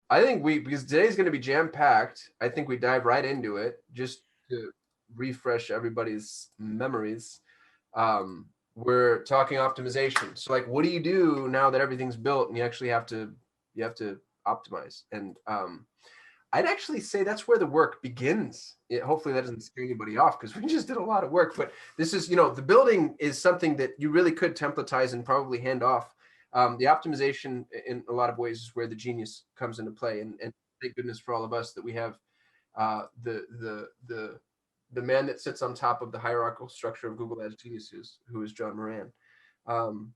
I think because today's going to be jam packed, I think we dive right into it just to refresh everybody's memories. We're talking optimization. So like, what do you do now that everything's built and you have to optimize? And I'd actually say that's where the work begins. Hopefully that doesn't scare anybody off because we just did a lot of work. But this is, the building is something that you really could templatize and probably hand off. The optimization in a lot of ways is where the genius comes into play. And thank goodness for all of us that we have the man that sits on top of the hierarchical structure of Google Ads geniuses, who is John Moran. Um,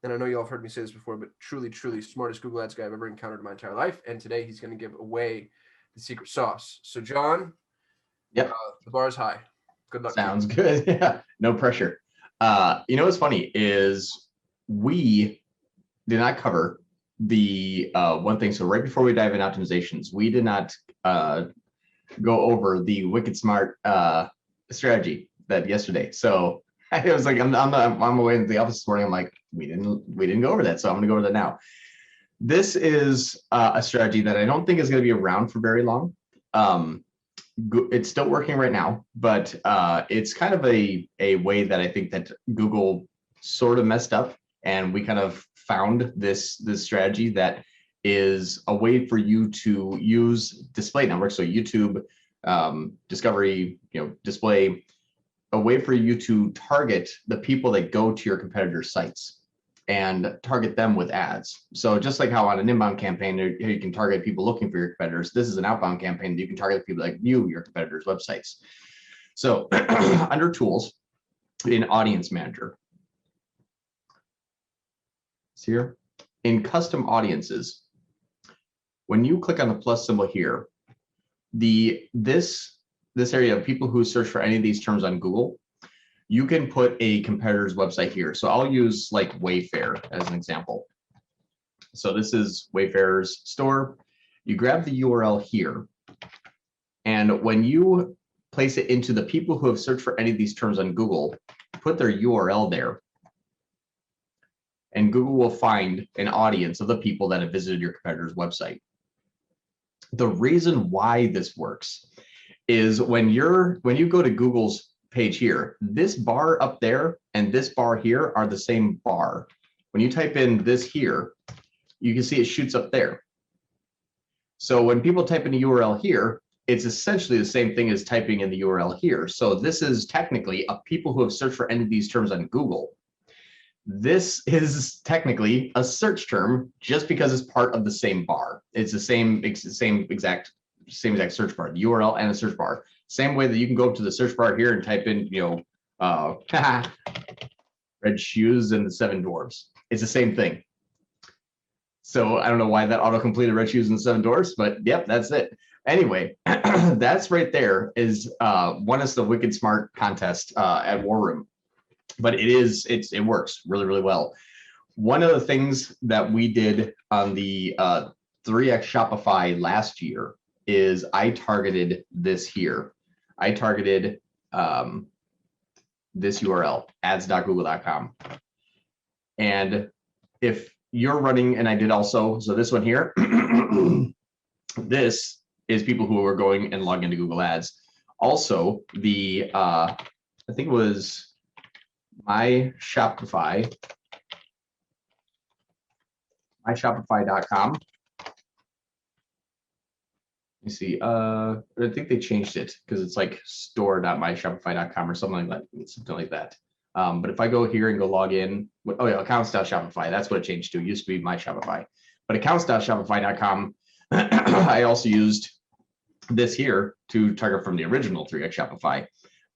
and I know you all have heard me say this before, but truly, truly smartest Google Ads guy I've ever encountered in my entire life. And today he's going to give away the secret sauce. So, John, Yep. the bar is high. Good luck to you. Sounds good. Yeah, no pressure. What's funny is we did not cover the one thing. So right before we dive in optimizations, we did not go over the wicked smart strategy that yesterday. So I was like, I'm away in the office this morning. I'm like, we didn't go over that. So I'm gonna go over that now. This is a strategy that I don't think is going to be around for very long. It's still working right now, but it's kind of a way that I think that Google sort of messed up, and we kind of found this strategy that is a way for you to use display networks, so YouTube, discovery, display, a way for you to target the people that go to your competitors' sites and target them with ads. So just like how on an inbound campaign, you can target people looking for your competitors, this is an outbound campaign that you can target people that view your competitors' websites. So under tools, in audience manager, see here, in custom audiences, when you click on the plus symbol here, this area of people who search for any of these terms on Google, you can put a competitor's website here. So I'll use like Wayfair as an example. So this is Wayfair's store. You grab the URL here, and when you place it into the people who have searched for any of these terms on Google, put their URL there, and Google will find an audience of the people that have visited your competitor's website. The reason why this works is when you go to Google's page here, this bar up there and this bar here are the same bar. When you type in this here, you can see it shoots up there. So when people type in a URL here, it's essentially the same thing as typing in the URL here. So this is technically a people who have searched for any of these terms on Google. This is technically a search term just because it's part of the same bar. It's the same exact search bar, the URL and the search bar. Same way that you can go up to the search bar here and type in, red shoes and the 7 dwarfs. It's the same thing. So I don't know why that auto-completed red shoes and the 7 dwarfs, but yep, that's it. Anyway, that's right there is one is the wicked smart contest at War Room. But it works really, really well. One of the things that we did on the 3x Shopify last year is I targeted this here. I targeted this URL, ads.google.com. And if you're running, and I did also, so this one here, this is people who are going and logging into Google Ads. Also, the, I think it was myshopify.com. You see, I think they changed it because it's like store.myshopify.com or something like that. But if I go here and go log in, oh yeah, accounts.shopify, that's what it changed to. It used to be my Shopify, but accounts.shopify.com, I also used this here to target from the original 3x Shopify,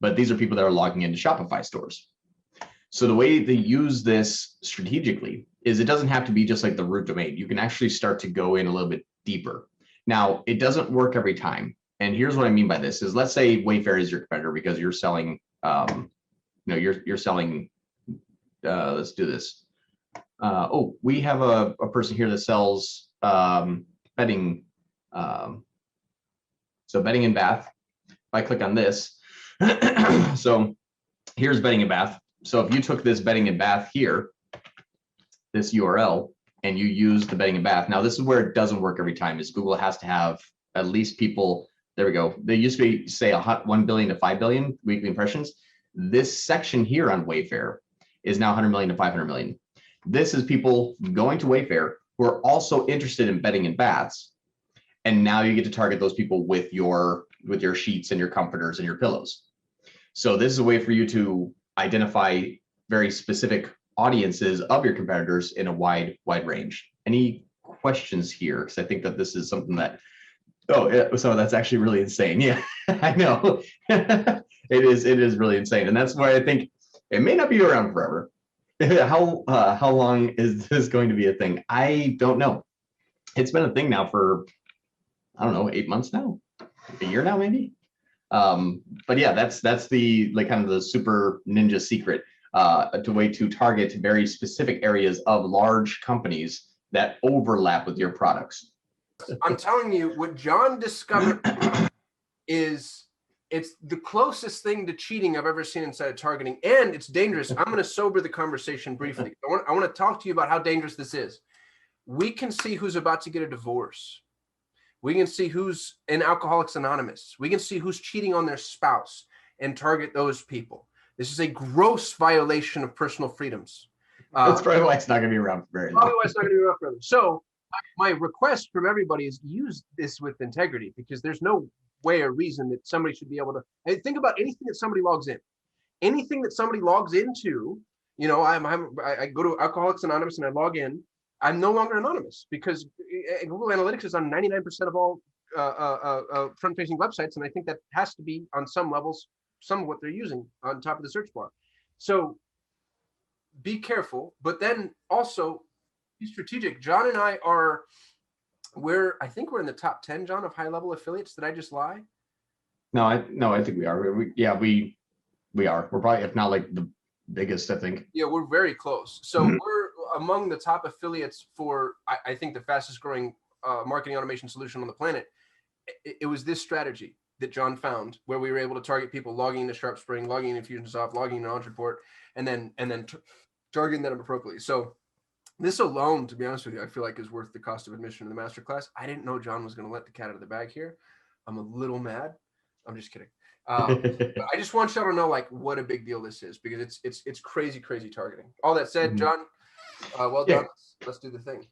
but these are people that are logging into Shopify stores. So the way they use this strategically is it doesn't have to be just like the root domain. You can actually start to go in a little bit deeper. Now, it doesn't work every time. And here's what I mean by this is, let's say Wayfair is your competitor because you're selling, you're selling, let's do this. Oh, we have a person here that sells bedding. So bedding and bath. If I click on this, so here's bedding and bath. So if you took this bedding and bath here, this URL, and you use the bedding and bath. Now, this is where it doesn't work every time, is Google has to have at least people, there we go. They used to be, say, 1 billion to 5 billion weekly impressions. This section here on Wayfair is now 100 million to 500 million. This is people going to Wayfair who are also interested in bedding and baths. And now you get to target those people with your sheets and your comforters and your pillows. So this is a way for you to identify very specific audiences of your competitors in a wide range. Any questions here? Because I think that this is something that, so that's actually really insane. Yeah, I know. it is really insane. And that's why I think it may not be around forever. How long is this going to be a thing? I don't know. It's been a thing now for, I don't know, 8 months now, a year now, maybe. But yeah, that's the kind of the super ninja secret, to way to target very specific areas of large companies that overlap with your products. I'm telling you, what John discovered is it's the closest thing to cheating I've ever seen inside of targeting, and it's dangerous. I'm going to sober the conversation briefly. I want to talk to you about how dangerous this is. We can see who's about to get a divorce. We can see who's in Alcoholics Anonymous. We can see who's cheating on their spouse and target those people. This is a gross violation of personal freedoms. That's probably why it's not going to be around for very long. Probably why it's not going to be around forever. So my request from everybody is use this with integrity, because there's no way or reason that somebody should be able to. And think about anything that somebody logs in. Anything that somebody logs into, I go to Alcoholics Anonymous and I log in. I'm no longer anonymous, because Google Analytics is on 99% of all front-facing websites, and I think that has to be on some levels some of what they're using on top of the search bar. So be careful, but then also be strategic. John and I I think we're in the top 10, John, of high-level affiliates. Did I just lie? No, I think we are. We are. We're probably, if not like the biggest, I think. Yeah, we're very close. So we're among the top affiliates for, I think, the fastest growing marketing automation solution on the planet. It was this strategy that John found, where we were able to target people logging into SharpSpring, logging into Infusionsoft, logging into Ontraport, and then targeting them appropriately. So this alone, to be honest with you, I feel like is worth the cost of admission to the masterclass. I didn't know John was going to let the cat out of the bag here. I'm a little mad. I'm just kidding. But I just want y'all to know what a big deal this is, because it's crazy targeting. All that said, John, well done. Let's do the thing.